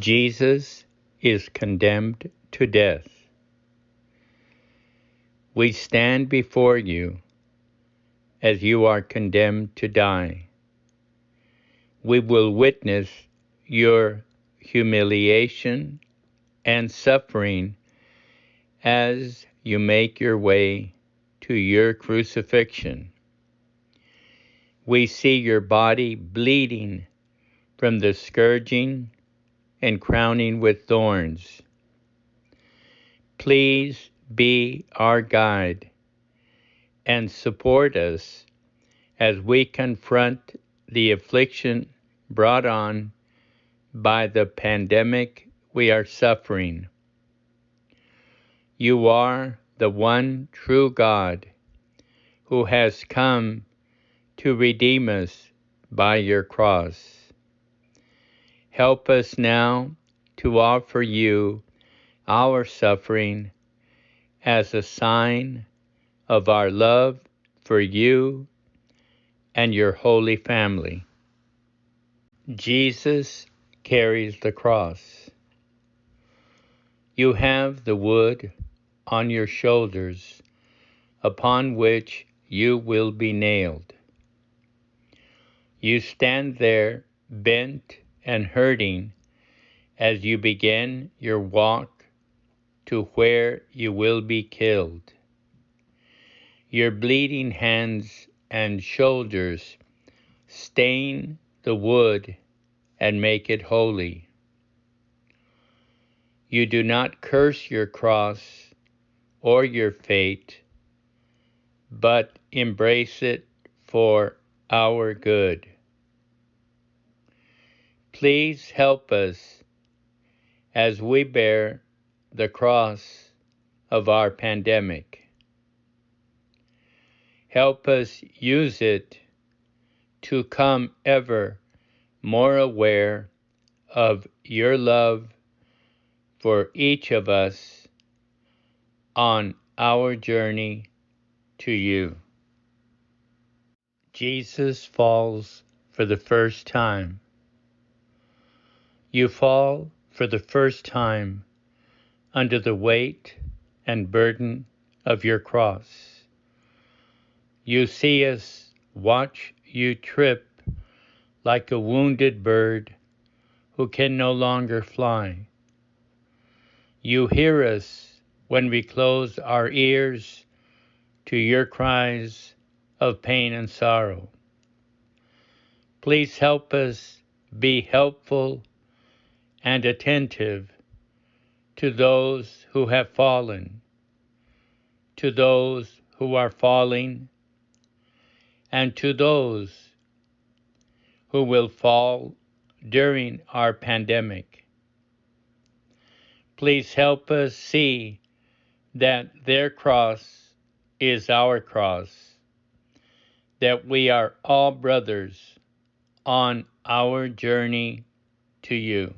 Jesus is condemned to death. We stand before you as you are condemned to die. We will witness your humiliation and suffering as you make your way to your crucifixion. We see your body bleeding from the scourging and crowning with thorns. Please be our guide and support us as we confront the affliction brought on by the pandemic we are suffering. You are the one true God who has come to redeem us by your cross. Help us now to offer you our suffering as a sign of our love for you and your holy family. Jesus carries the cross. You have the wood on your shoulders upon which you will be nailed. You stand there bent and hurting as you begin your walk to where you will be killed. Your bleeding hands and shoulders stain the wood and make it holy. You do not curse your cross or your fate, but embrace it for our good. Please help us as we bear the cross of our pandemic. Help us use it to come ever more aware of your love for each of us on our journey to you. Jesus falls for the first time. You fall for the first time under the weight and burden of your cross. You see us watch you trip like a wounded bird who can no longer fly. You hear us when we close our ears to your cries of pain and sorrow. Please help us be helpful and attentive to those who have fallen, to those who are falling, and to those who will fall during our pandemic. Please help us see that their cross is our cross, that we are all brothers on our journey to you.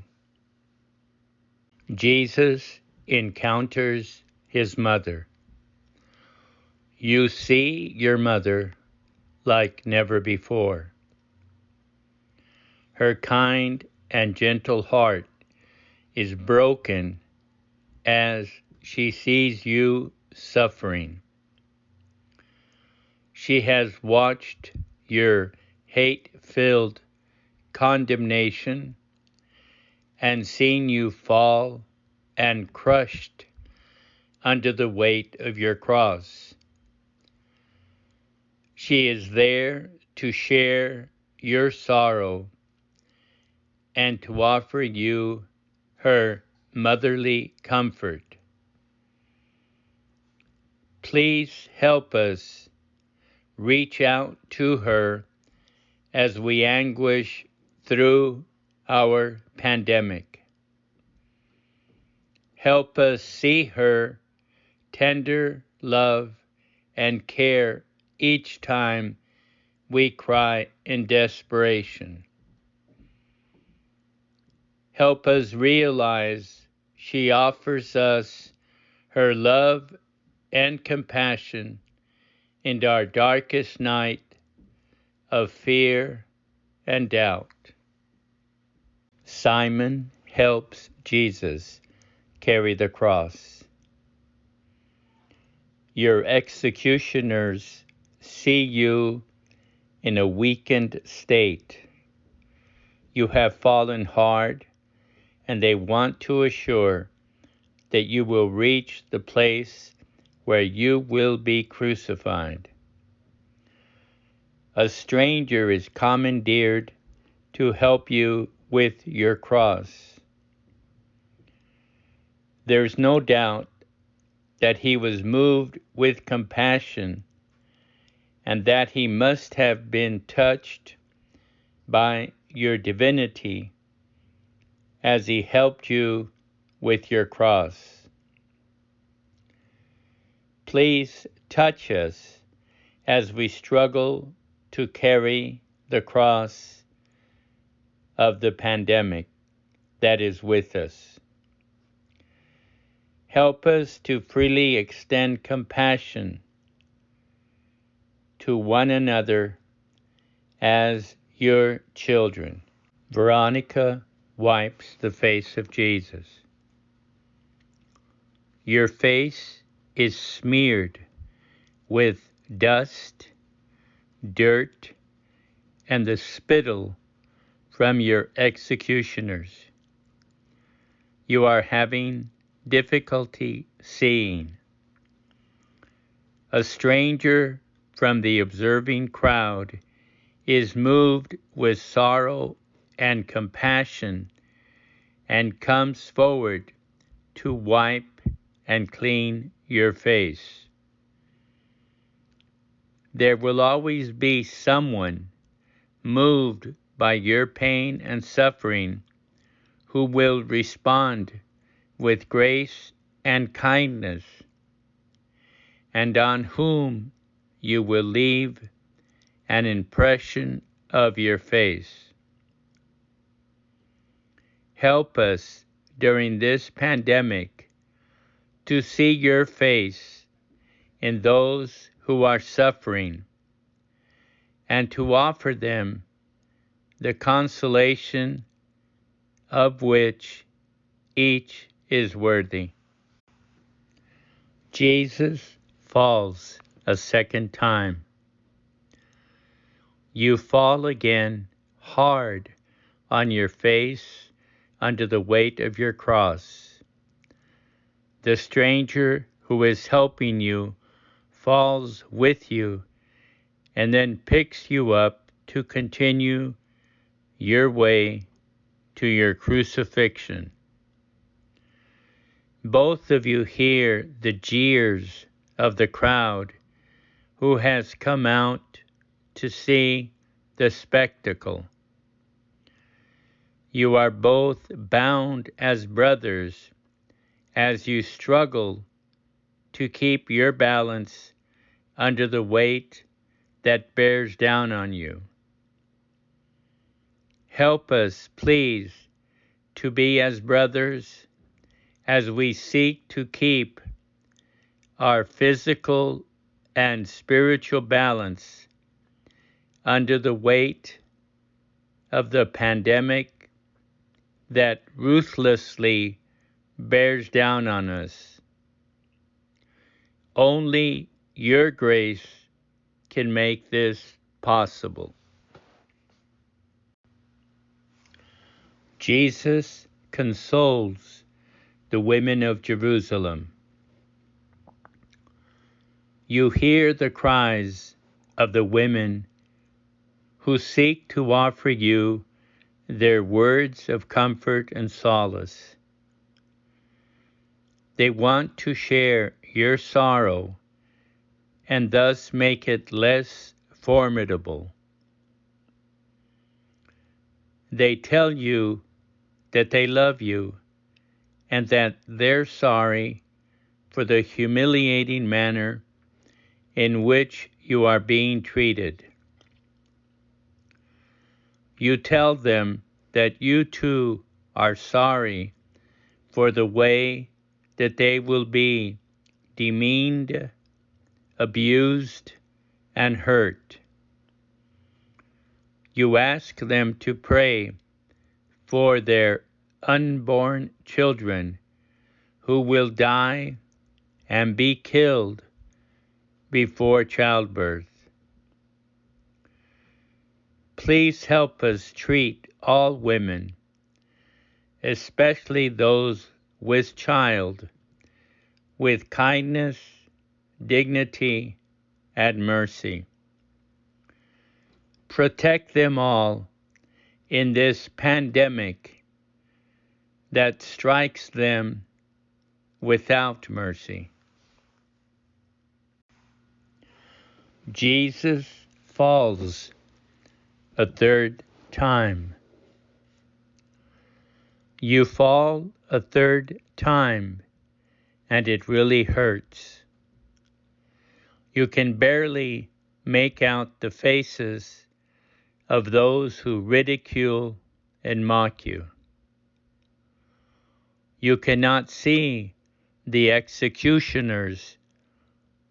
Jesus encounters his mother. You see your mother like never before. Her kind and gentle heart is broken as she sees you suffering. She has watched your hate-filled condemnation and seen you fall and crushed under the weight of your cross. She is there to share your sorrow and to offer you her motherly comfort. Please help us reach out to her as we anguish through our pandemic. Help us see her tender love and care each time we cry in desperation. Help us realize she offers us her love and compassion in our darkest night of fear and doubt. Simon helps Jesus carry the cross. Your executioners see you in a weakened state. You have fallen hard, and they want to assure that you will reach the place where you will be crucified. A stranger is commandeered to help you with your cross. There's no doubt that he was moved with compassion and that he must have been touched by your divinity as he helped you with your cross. Please touch us as we struggle to carry the cross of the pandemic that is with us. Help us to freely extend compassion to one another as your children. Veronica wipes the face of Jesus. Your face is smeared with dust, dirt, and the spittle from your executioners. You are having difficulty seeing. A stranger from the observing crowd is moved with sorrow and compassion and comes forward to wipe and clean your face. There will always be someone moved by your pain and suffering who will respond with grace and kindness, and on whom you will leave an impression of your face. Help us during this pandemic to see your face in those who are suffering and to offer them the consolation of which each is worthy. Jesus falls a second time. You fall again hard on your face under the weight of your cross. The stranger who is helping you falls with you and then picks you up to continue your way to your crucifixion. Both of you hear the jeers of the crowd who has come out to see the spectacle. You are both bound as brothers as you struggle to keep your balance under the weight that bears down on you. Help us, please, to be as brothers as we seek to keep our physical and spiritual balance under the weight of the pandemic that ruthlessly bears down on us. Only your grace can make this possible. Jesus consoles the women of Jerusalem. You hear the cries of the women who seek to offer you their words of comfort and solace. They want to share your sorrow and thus make it less formidable. They tell you that they love you and that they're sorry for the humiliating manner in which you are being treated. You tell them that you too are sorry for the way that they will be demeaned, abused, and hurt. You ask them to pray for their unborn children who will die and be killed before childbirth. Please help us treat all women, especially those with child, with kindness, dignity, and mercy. Protect them all in this pandemic that strikes them without mercy. Jesus falls a third time. You fall a third time, and it really hurts. You can barely make out the faces of those who ridicule and mock you. You cannot see the executioners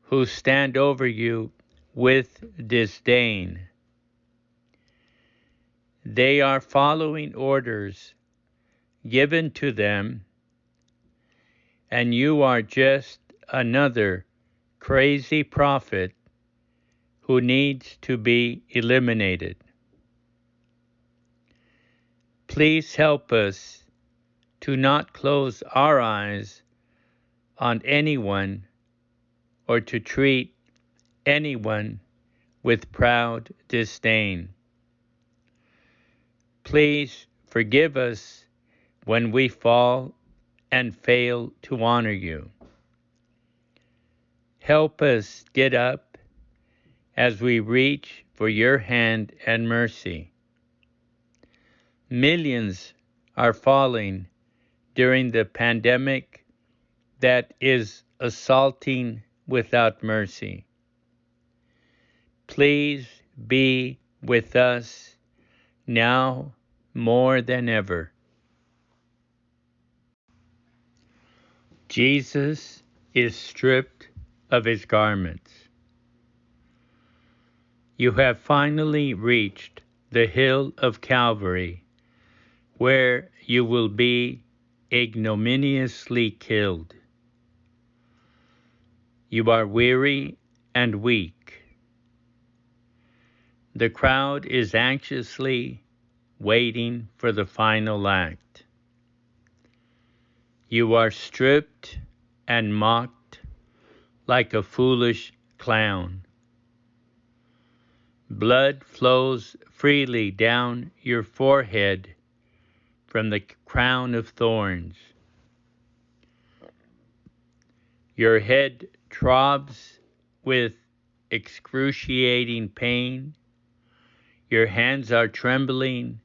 who stand over you with disdain. They are following orders given to them, and you are just another crazy prophet who needs to be eliminated. Please help us to not close our eyes on anyone or to treat anyone with proud disdain. Please forgive us when we fall and fail to honor you. Help us get up as we reach for your hand and mercy. Millions are falling during the pandemic that is assaulting without mercy. Please be with us now more than ever. Jesus is stripped of his garments. You have finally reached the hill of Calvary, where you will be ignominiously killed. You are weary and weak. The crowd is anxiously waiting for the final act. You are stripped and mocked like a foolish clown. Blood flows freely down your forehead from the crown of thorns. Your head throbs with excruciating pain. Your hands are trembling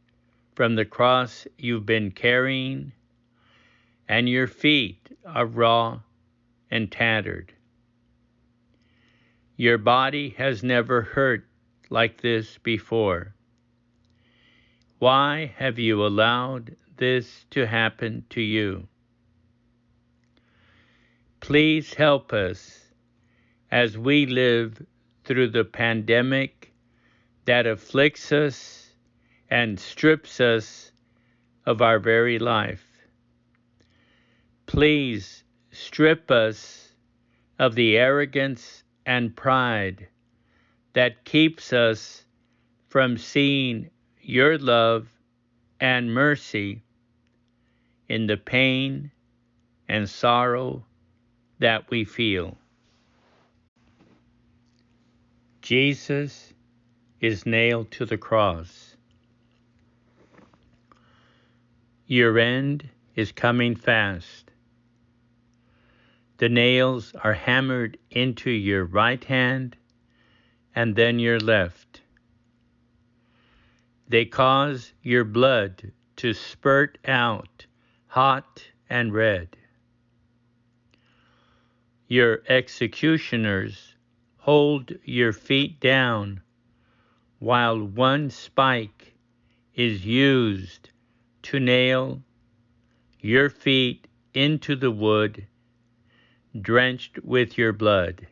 from the cross you've been carrying, and your feet are raw and tattered. Your body has never hurt like this before. Why have you allowed this to happen to you? Please help us as we live through the pandemic that afflicts us and strips us of our very life. Please strip us of the arrogance and pride that keeps us from seeing your love and mercy in the pain and sorrow that we feel. Jesus is nailed to the cross. Your end is coming fast. The nails are hammered into your right hand and then your left. They cause your blood to spurt out hot and red. Your executioners hold your feet down while one spike is used to nail your feet into the wood, drenched with your blood.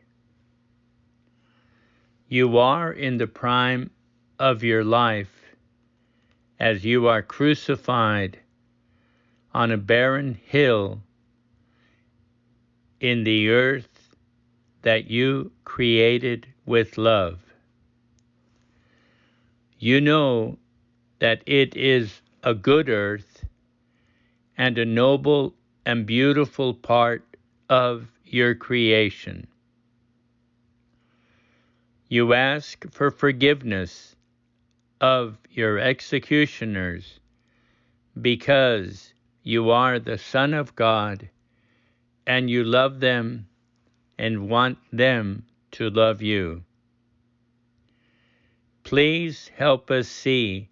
You are in the prime of your life as you are crucified on a barren hill in the earth that you created with love. You know that it is a good earth and a noble and beautiful part of your creation. You ask for forgiveness of your executioners because you are the Son of God and you love them and want them to love you. Please help us see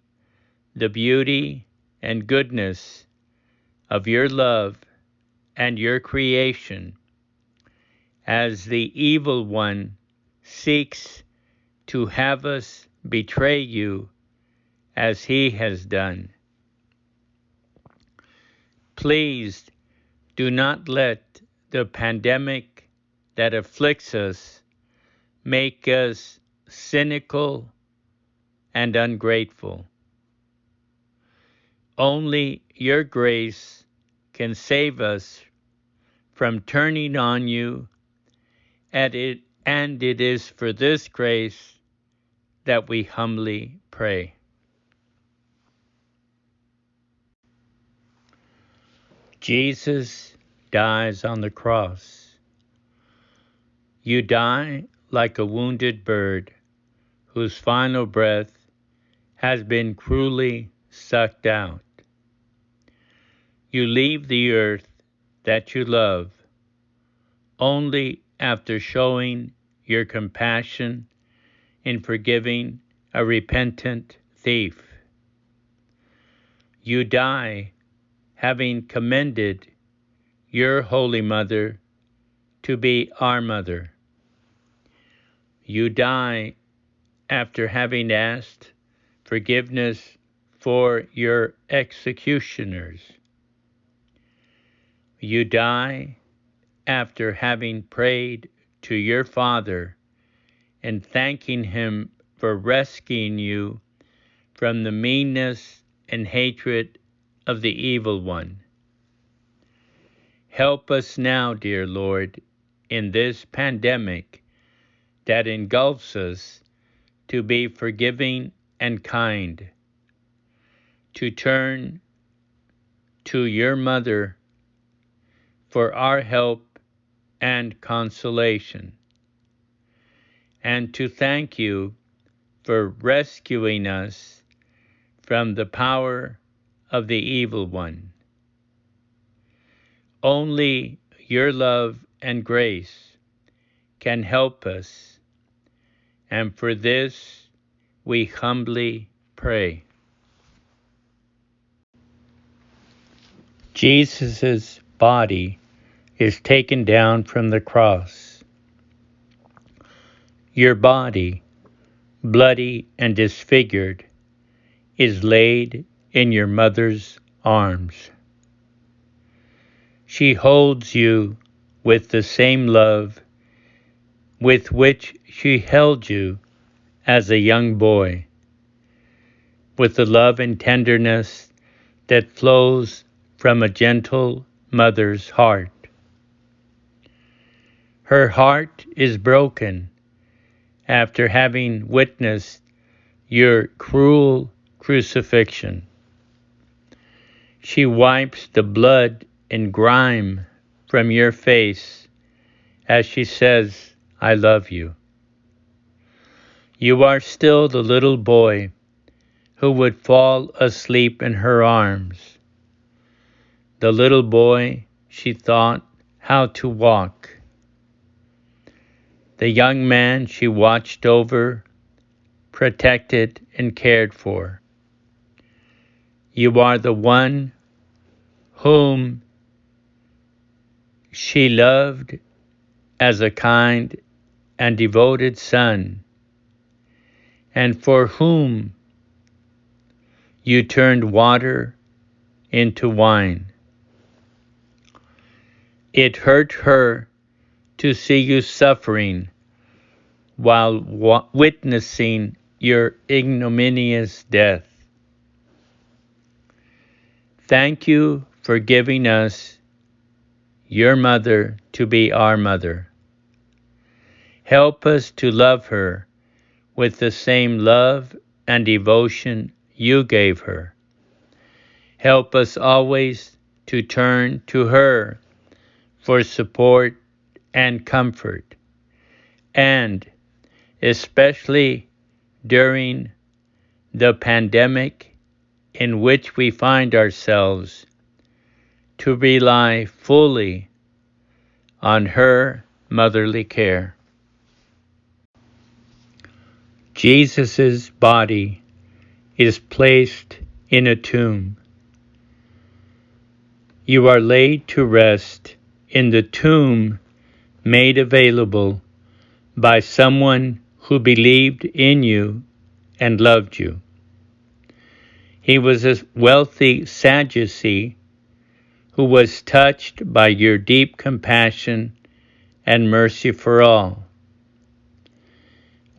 the beauty and goodness of your love and your creation as the evil one seeks to have us betray you as he has done. Please do not let the pandemic that afflicts us make us cynical and ungrateful. Only your grace can save us from turning on you, and it is for this grace that we humbly pray. Jesus dies on the cross. You die like a wounded bird whose final breath has been cruelly sucked out. You leave the earth that you love only after showing your compassion in forgiving a repentant thief. You die having commended your Holy Mother to be our mother. You die after having asked forgiveness for your executioners. You die after having prayed to your Father and thanking him for rescuing you from the meanness and hatred of the evil one. Help us now, dear Lord, in this pandemic that engulfs us to be forgiving and kind, to turn to your Mother for our help and consolation, and to thank you for rescuing us from the power of the evil one. Only your love and grace can help us, and for this we humbly pray. Jesus' body is taken down from the cross. Your body, bloody and disfigured, is laid in your mother's arms. She holds you with the same love with which she held you as a young boy, with the love and tenderness that flows from a gentle mother's heart. Her heart is broken after having witnessed your cruel crucifixion. She wipes the blood and grime from your face as she says, I love you. You are still the little boy who would fall asleep in her arms, the little boy she taught how to walk, the young man she watched over, protected, and cared for. You are the one whom she loved as a kind and devoted son, and for whom you turned water into wine. It hurt her to see you suffering while witnessing your ignominious death. Thank you for giving us your mother to be our mother. Help us to love her with the same love and devotion you gave her. Help us always to turn to her for support and comfort, and especially during the pandemic in which we find ourselves, to rely fully on her motherly care. Jesus' body is placed in a tomb. You are laid to rest in the tomb made available by someone who believed in you and loved you. He was a wealthy Sadducee who was touched by your deep compassion and mercy for all.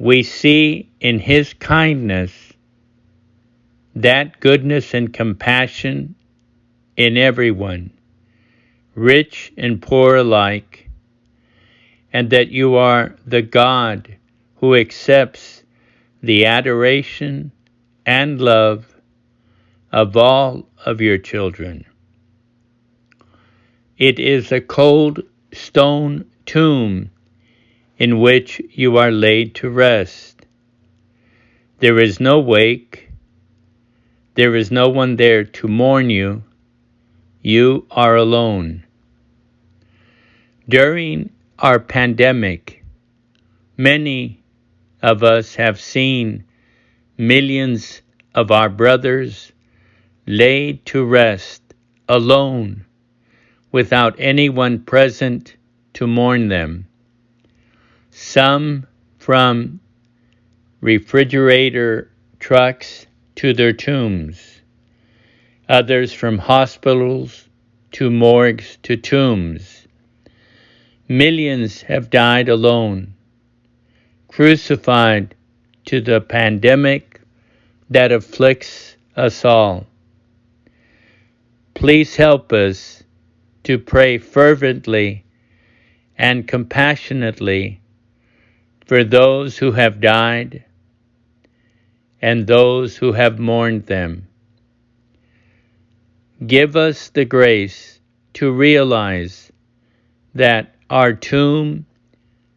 We see in his kindness that goodness and compassion in everyone, rich and poor alike, and that you are the God who accepts the adoration and love of all of your children. It is a cold stone tomb in which you are laid to rest. There is no wake. There is no one there to mourn you. You are alone. During our pandemic, many of us have seen millions of our brothers laid to rest alone, without anyone present to mourn them. Some from refrigerator trucks to their tombs, others from hospitals to morgues to tombs. Millions have died alone, crucified to the pandemic that afflicts us all. Please help us to pray fervently and compassionately for those who have died and those who have mourned them. Give us the grace to realize that our tomb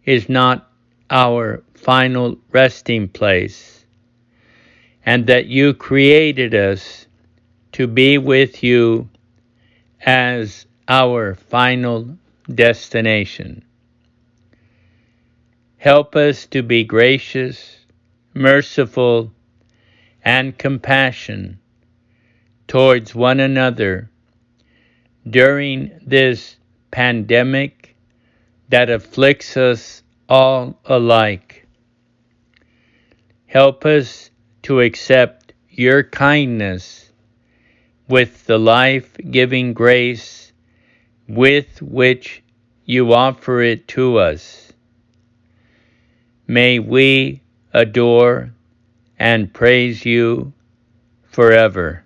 is not our final resting place, and that you created us to be with you as our final destination. Help us to be gracious, merciful, and compassionate towards one another during this pandemic that afflicts us all alike. Help us to accept your kindness with the life-giving grace with which you offer it to us. May we adore and praise you forever.